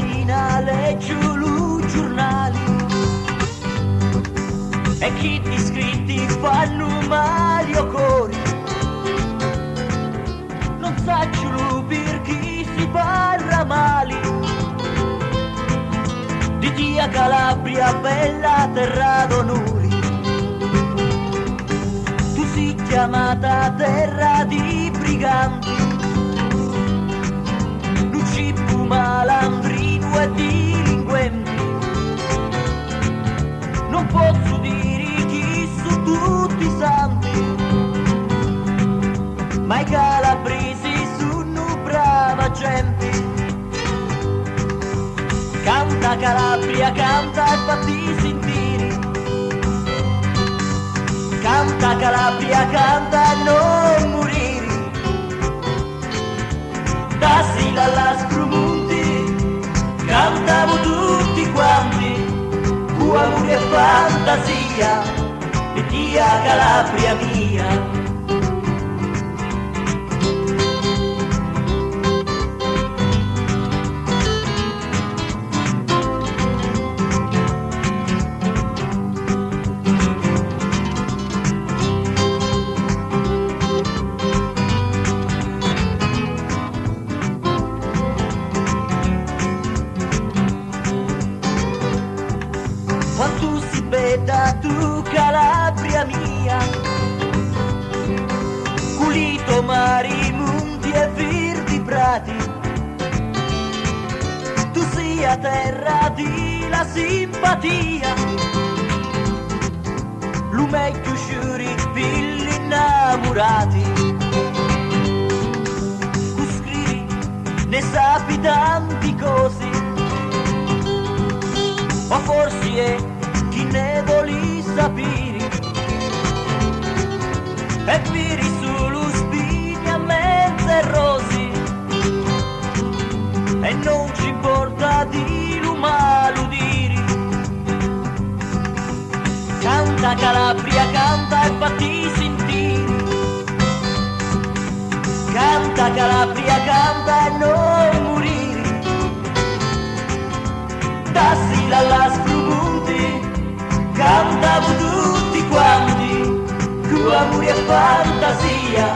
mattina leggo i giornali e chi ti scritti fanno male o cori. Non saccio per chi si parla male di tia Calabria, bella terra d'onori. Tu sei chiamata terra di briganti, Lucippo, malandrino e delinquenti. Non posso dire chi su tutti i santi, ma i calabresi sono brava gente. Canta Calabria, canta e fatti sentire. Canta Calabria, canta e non morire. Da Sila alla Scrumunti cantavo tutti quanti, con amore e fantasia, e tia Calabria mia. Quando si veda tu Calabria mia, pulito mari, monti e verdi prati, tu sia terra di la simpatia, lo meglio sciuri pilli innamorati. Tu scrivi, ne sapi tanti cose, ma forse è chi ne voli sapere, e viri solo spini a mezze rosi, e non ci importa di lo malo dire. Canta Calabria, canta e fatti sentire. Canta Calabria, canta e non morire. Da Sila alla Scrumunti cantavo tutti quanti, con amore e fantasia,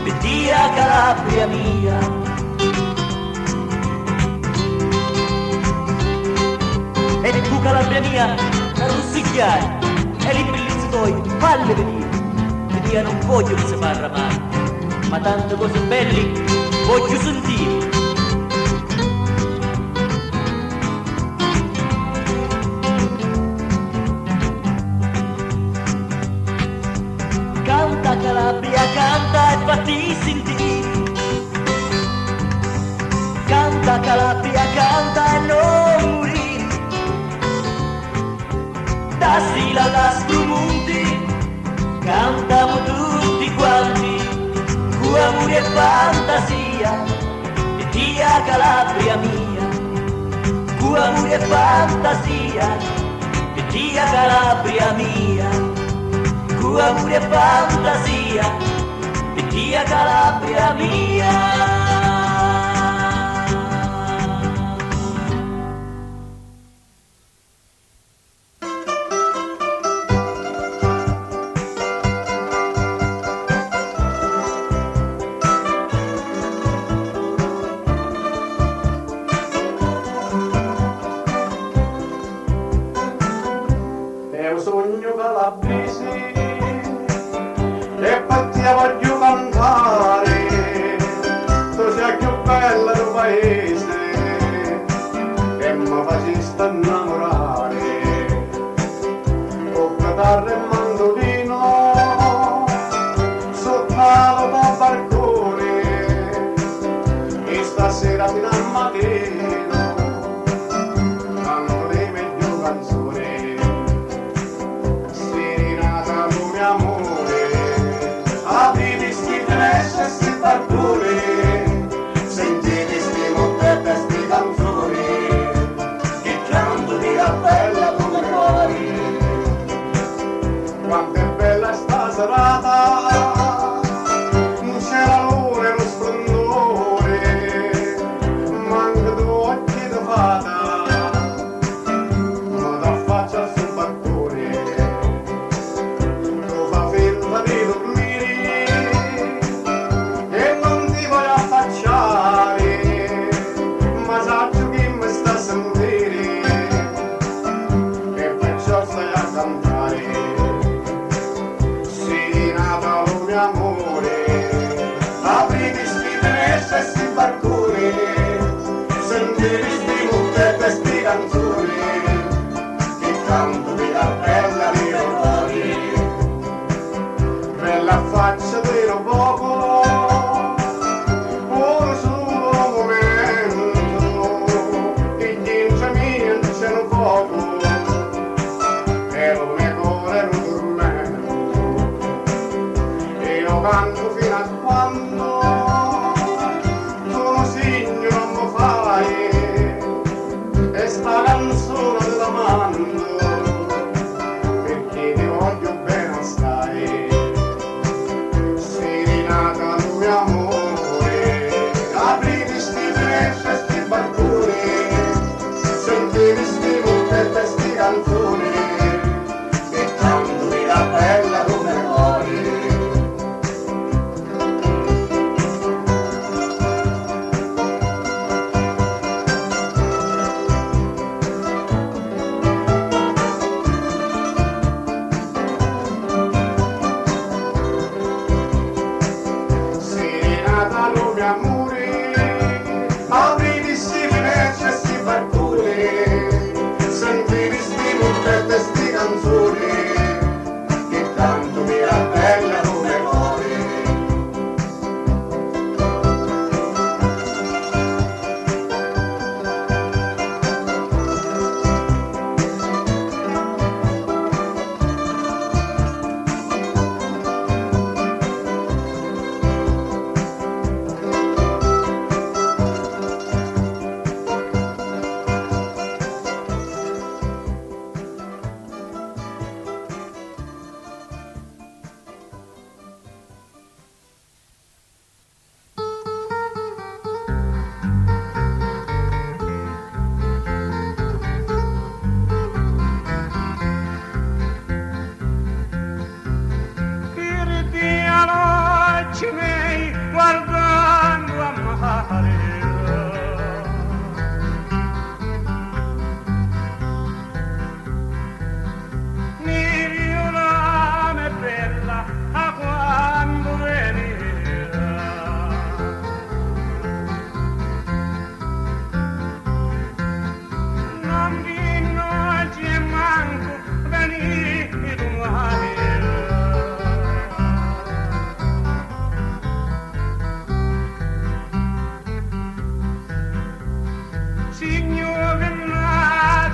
per tia Calabria mia. E tu Calabria mia, la rossicchiare, e li bellezze tuoi, falle venire, per tia non voglio che si parla male, ma tante cose belle voglio sentire. Canta Calabria, canta e fatti sentire. Canta Calabria, canta e non morire. Da Sila alla Scrumunti cantiamo tutti quanti, con amore e fantasia, e tia Calabria mia. Con amore e fantasia, e tia Calabria mia. Con amore e fantasia, e tia Calabria mia. È un sogno calabrese, e poi voglio cantare, tu sei più bella del paese, che mi facesti innamorare, con chitarra e mandolino, sotto la tua balcone, e stasera fino al mattino, canto le meglio canzoni, serenata come amore. Apriti sti finestre e sti balconi, sentite sti motte e sti canzoni, che chiamano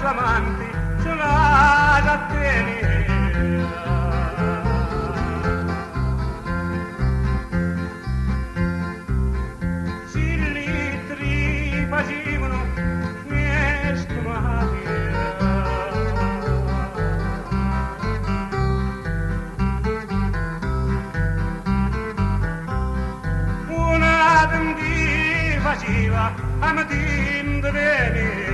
flamanti sulla da tenere. Si litri facevano miei stomati. Una di faceva a mattin de bene.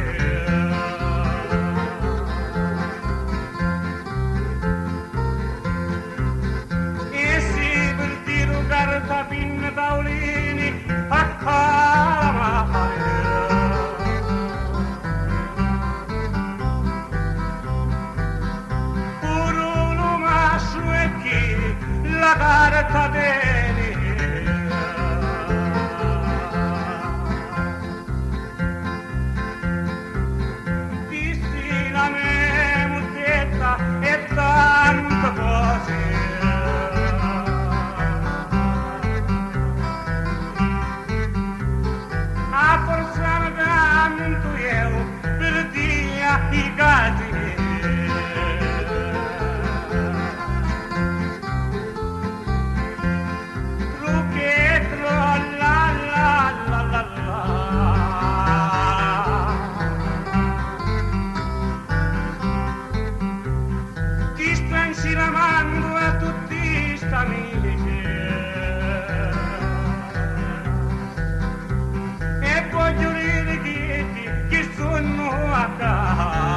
E si per tiro carta pinna tavolini a calamare. Uno masso e chi la carta bene. E tante cose a forza tanto io per dia i casi trucchetto la la la la la. Si la mando a tutti sta amici e voglio dire che sono a casa.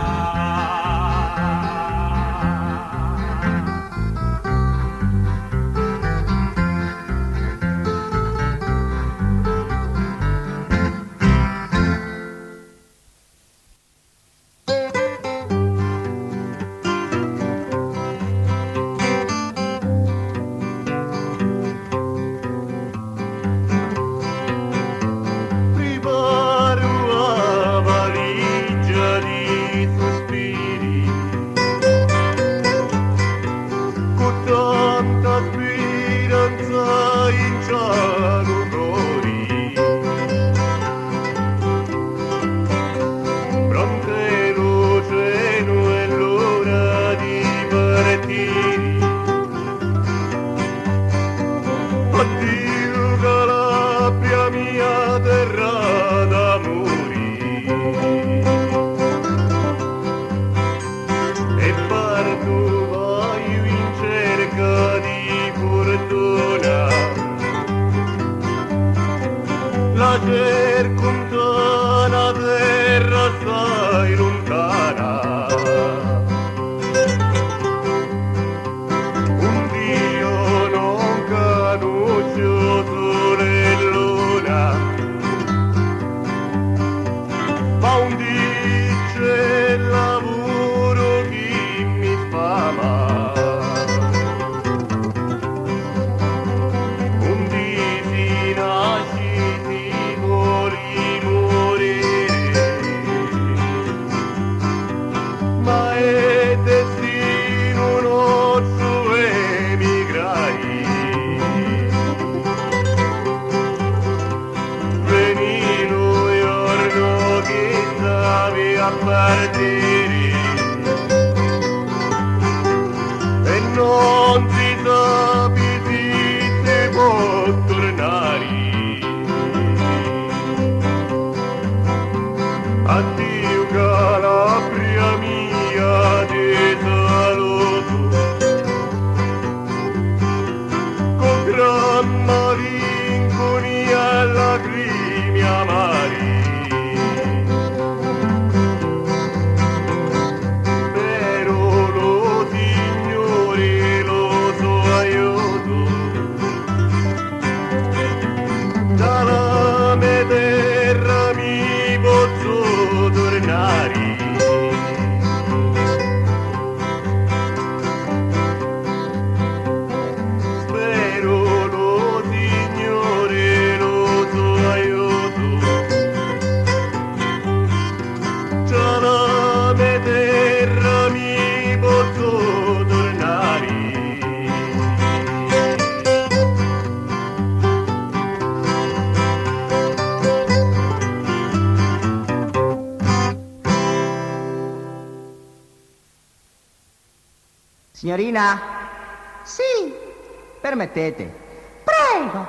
E non si sappi se può tornare. Addio Calabria mia, ti saluto con gran malinconia e lacrime amari. Terra mi posso tornare Signorina? Sì, Permettete. prego.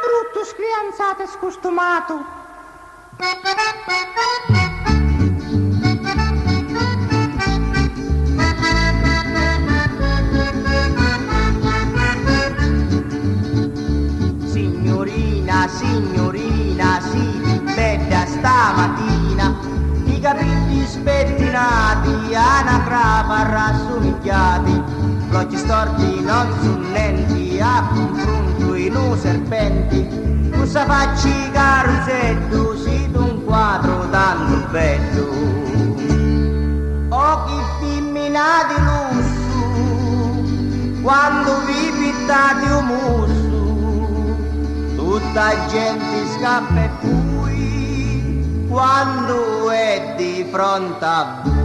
Brutto scrianzato e scostumato. Signorina, signorina, sì, bella stamattina, i capelli spettinati, anagrama rassomigliati, gli occhi storti non sunnenti, a confronto in un serpenti, cosa facci carusello, siete un quadro tanto bello, occhi femminati lusso, quando vi pittate un muso, tutta gente scappa e fui quando è di fronte a voi.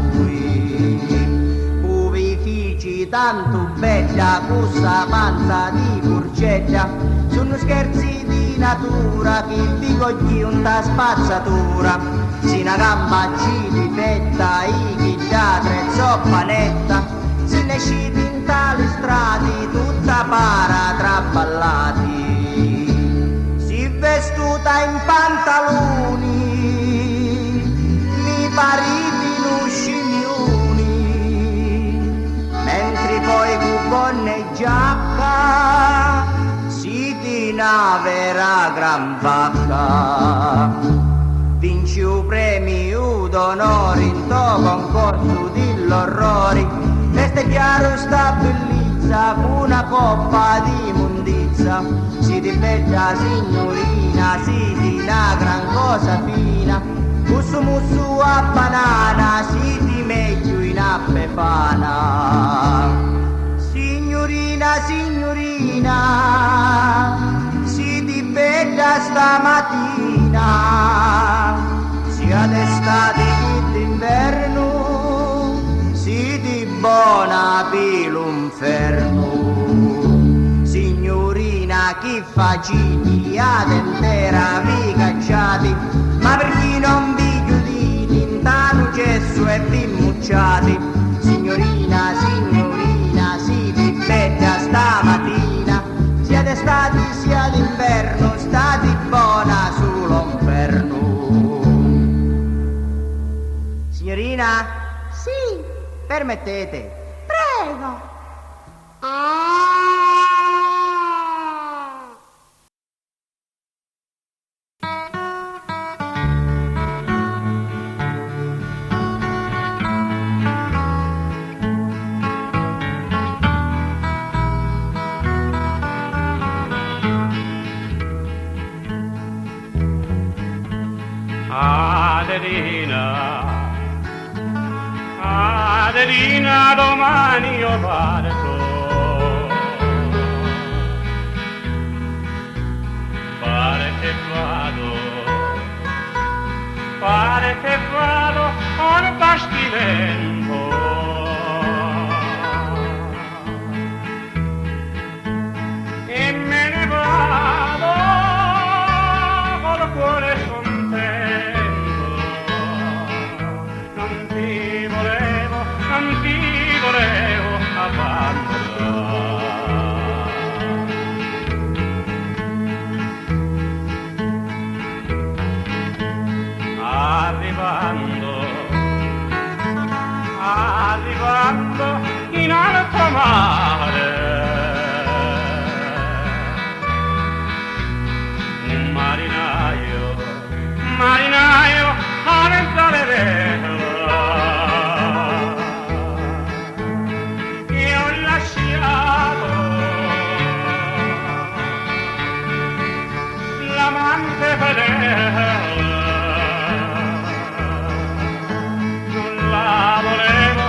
Buvifici tanto bella, questa panza di porcella, sono scherzi di natura che vi cogli una spazzatura. Si una gamba ci difetta, i chigliatre zoppa netta, se ne sciti in tali strati, tutta para traballati. Vestuta in pantaloni, mi paritino scimmioni, mentre poi con gonne e giacca si dina vera gran vacca. Vinci un premio d'onore in to concorso dell'orrori, veste chiaro sta bellezza con una coppa di mondizza. Si di bella signorina, si di una gran cosa fina, mussu mussu a banana, si di meglio in a befana. Signorina, signorina, si di bella stamattina, sia d'estate che d'inverno, si di buona per l'inferno. Chi faciti ad intera vi cacciati, ma per chi non vi chiuditi in tano cesso e vi mucciati. Signorina, signorina, si vi bella stamattina, sia d'estate sia d'inverno, stati buona sull'inferno. Signorina? Sì, Permettete. prego. Adelina, domani io parto, pare che vado al bastimento, e me ne vado col cuore contento. Non ti volevo abbandonare. Arrivando in alto mare, un marinaio a mezz'ale vela, io ho lasciato l'amante fedele. Non la volevo e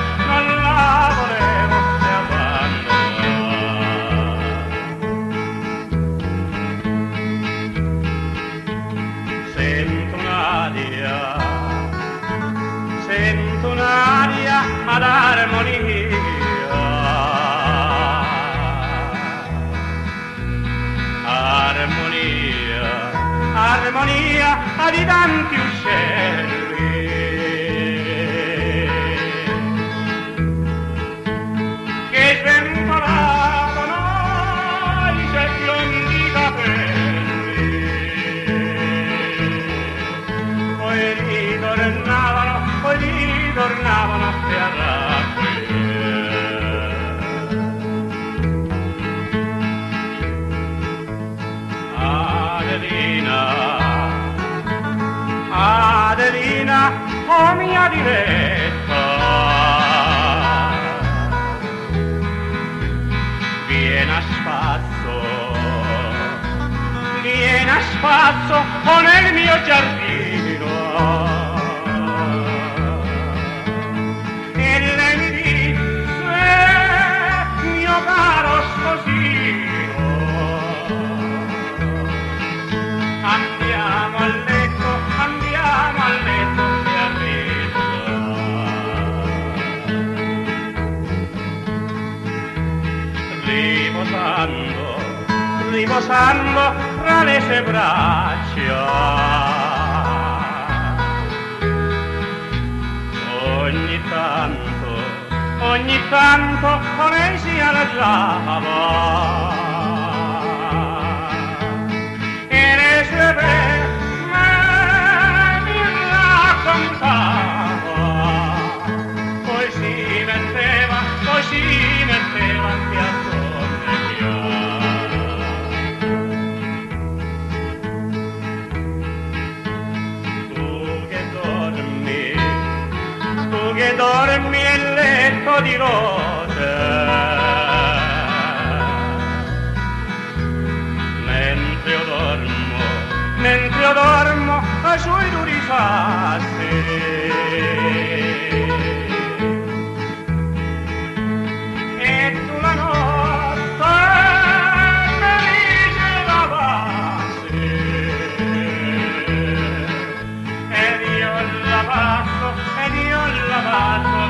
abbandonare. Sento un'aria ad armonia di tanti uccelli, oh mia diletta, vieni a spasso o nel mio giardino. E lei mi disse, mio caro sposino, andiamo a letto e a riposare. Riposando tra le sue braccia, ogni tanto con lei si adagiava e le sue penne mi raccontava, poi si metteva a che dormi nel letto di rose, mentre io dormo sui duri sassi. E tu la notte felice la passi, ed io la passo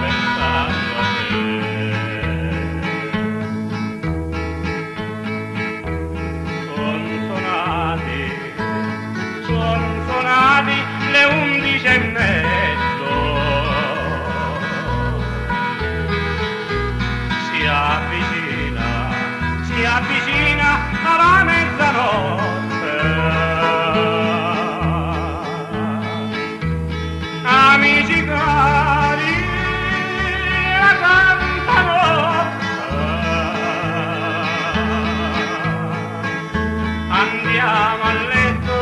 pensando a te. Son suonati le 11:30, si avvicina alla mezzanotte. Amici cari, la cantanotte, andiamo a letto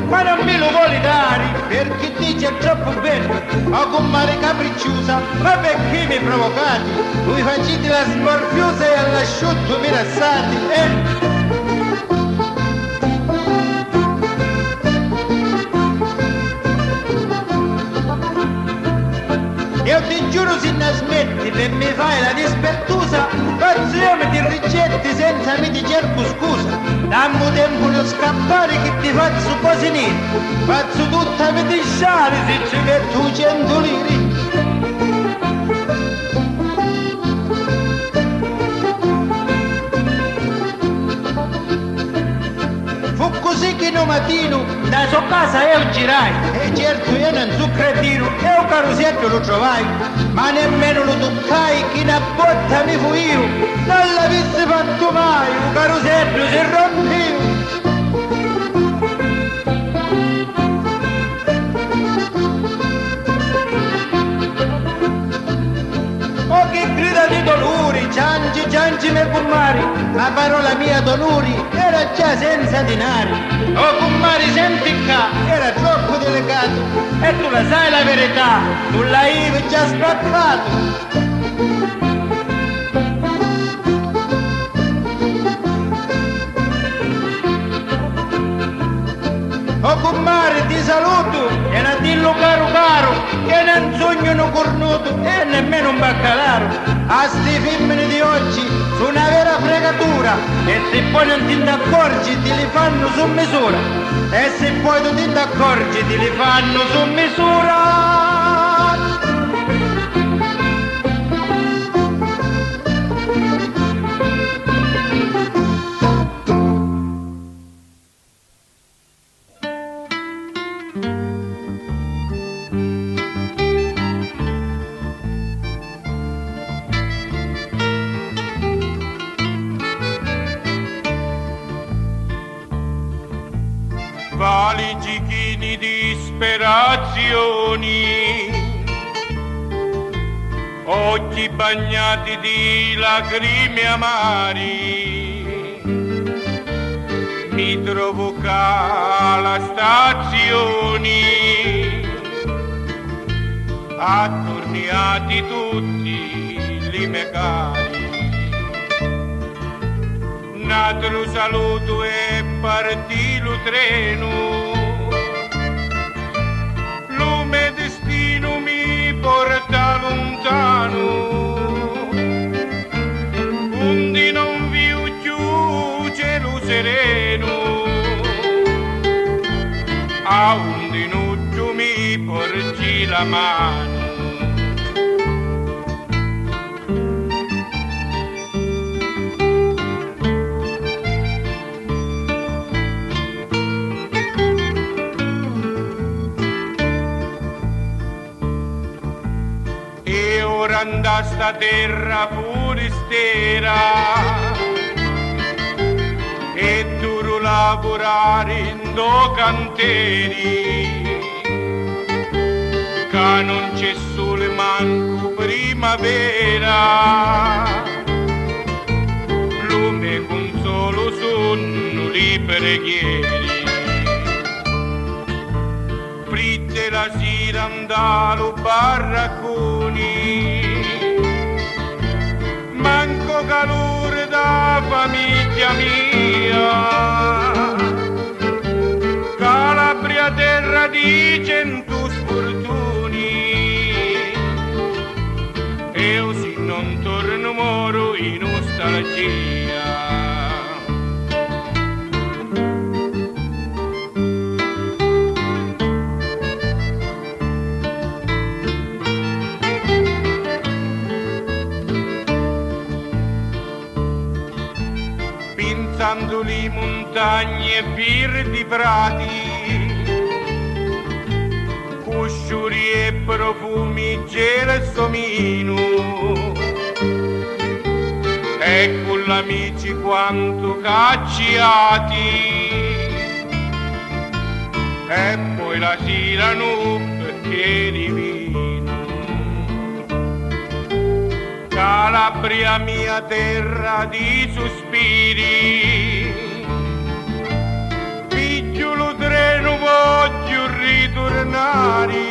ma non me lo vuole dare perché dice è troppo bello. O con mare capricciosa, ma perché mi provocate? Voi facete la smorfiosa e all'asciutto mi rassate, Io ti giuro se ne smetti per mi fai la dispettosa, faccio io mi ti rigetti senza mi ti cerco scusa. Dammi tempo di scappare che ti faccio cose nere, faccio tutta mi ti sciare se ci metto 100 lire. Fu così che no mattino da sua casa io girai, e certo io non so cretino, e un carosetto lo trovai, ma nemmeno lo toccai, che una botta mi fu io, non l'avessi fatto mai, un carosetto si rompeva. Oh che grida di dolori, cianci me cummari, la parola mia dolori era già senza denari. Oh cummari senti qua, era troppo delicato, e tu la sai la verità, tu l'hai già spaccato. Oh cummare ti saluto e non dillo caro che non sognano cornuto e nemmeno un baccalaro. A sti femmine di oggi sono una vera fregatura, e se poi non ti accorgi ti li fanno su misura, e se poi tu ti accorgi ti li fanno su misura. Valigi chini di disperazioni, occhi bagnati di lacrime amari, mi trovo qua alla stazione, attorniati tutti li miei cari. Un altro saluto e partì lo treno, lo mio destino mi porta lontano, undi non vi più cielo sereno, a undi non più mi porgi la mano. Da sta terra forestiera e duro lavorare in do canteri, che non c'è sole manco primavera, lume con solo sonno li preghieri. Fritte la sera andalo baracconi, manco calore da famiglia mia, Calabria terra di cento sfortuni, io se non torno moro in nostalgia. Pensando le montagne verdi prati, cusciuri e profumi gelsomino, e con l'amici quanto cacciati, e poi la sera notte che divino. Calabria mia terra di sospiri, pigliolo treno voglio ritornare.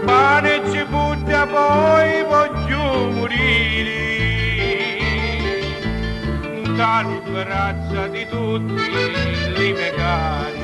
Pane e cipolla poi voglio morire. Dal braccia di tutti i miei cari.